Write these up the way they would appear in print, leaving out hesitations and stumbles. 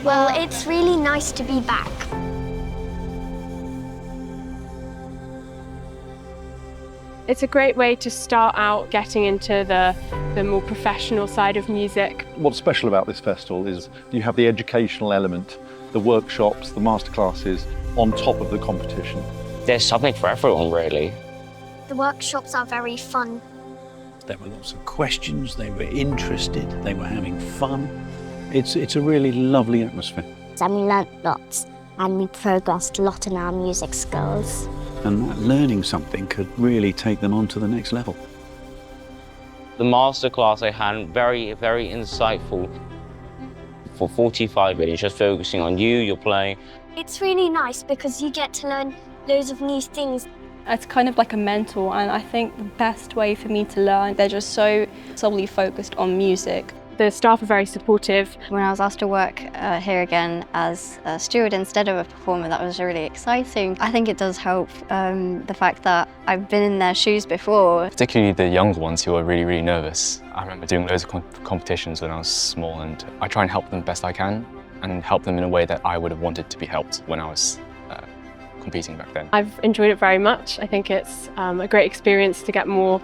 Well, it's really nice to be back. It's a great way to start out getting into the more professional side of music. What's special about this festival is you have the educational element, the workshops, the masterclasses on top of the competition. There's something for everyone, really. The workshops are very fun. There were lots of questions, they were interested, they were having fun. It's a really lovely atmosphere. And we learnt lots, and we progressed a lot in our music skills. And that learning something could really take them on to the next level. The masterclass I had, very, very insightful. For 45 minutes, just focusing on you, your playing. It's really nice because you get to learn loads of new things. It's kind of like a mentor, and I think the best way for me to learn, they're just so solely focused on music. The staff are very supportive. When I was asked to work here again as a steward instead of a performer, that was really exciting. I think it does help the fact that I've been in their shoes before. Particularly the younger ones who are really, really nervous. I remember doing loads of competitions when I was small, and I try and help them best I can and help them in a way that I would have wanted to be helped when I was competing back then. I've enjoyed it very much. I think it's a great experience to get more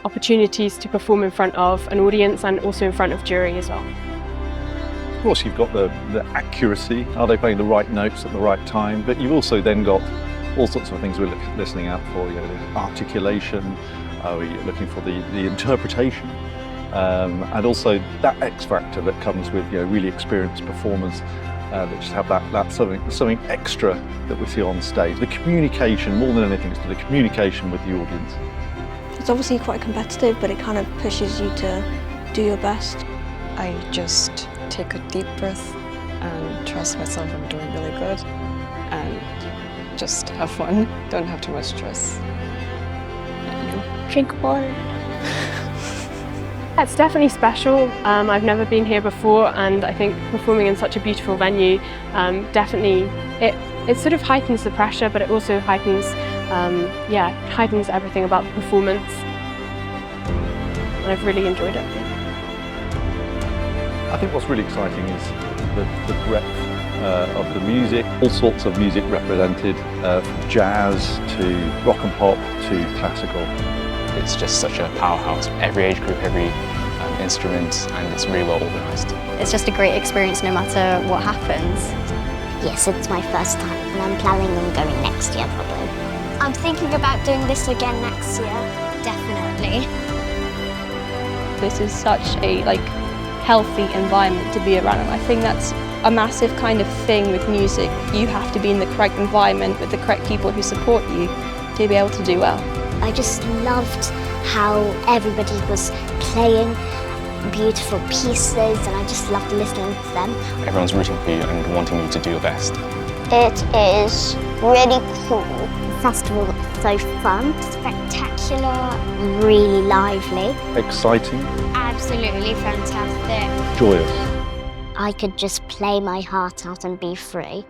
opportunities to perform in front of an audience and also in front of jury as well. Of course, you've got the accuracy, are they playing the right notes at the right time, but you've also then got all sorts of things we're listening out for, you know, the articulation, are we looking for the interpretation, and also that X factor that comes with, you know, really experienced performers that just have that something extra that we see on stage. The communication, more than anything, is the communication with the audience. It's obviously quite competitive, but it kind of pushes you to do your best. I just take a deep breath and trust myself I'm doing really good and just have fun, don't have too much stress. Drink water. It's definitely special. I've never been here before, and I think performing in such a beautiful venue definitely it sort of heightens the pressure, but it also heightens everything about the performance. And I've really enjoyed it. I think what's really exciting is the breadth of the music, all sorts of music represented, from jazz to rock and pop to classical. It's just such a powerhouse. Every age group, every instrument, and it's really well organised. It's just a great experience no matter what happens. Yes, it's my first time, and I'm planning on going next year probably. I'm thinking about doing this again next year, definitely. This is such a healthy environment to be around, and I think that's a massive kind of thing with music. You have to be in the correct environment with the correct people who support you to be able to do well. I just loved how everybody was playing beautiful pieces, and I just loved listening to them. Everyone's rooting for you and wanting you to do your best. It is really cool. The festival is so fun, Spectacular. really lively. Exciting, Absolutely fantastic. joyous. I could just play my heart out and be free.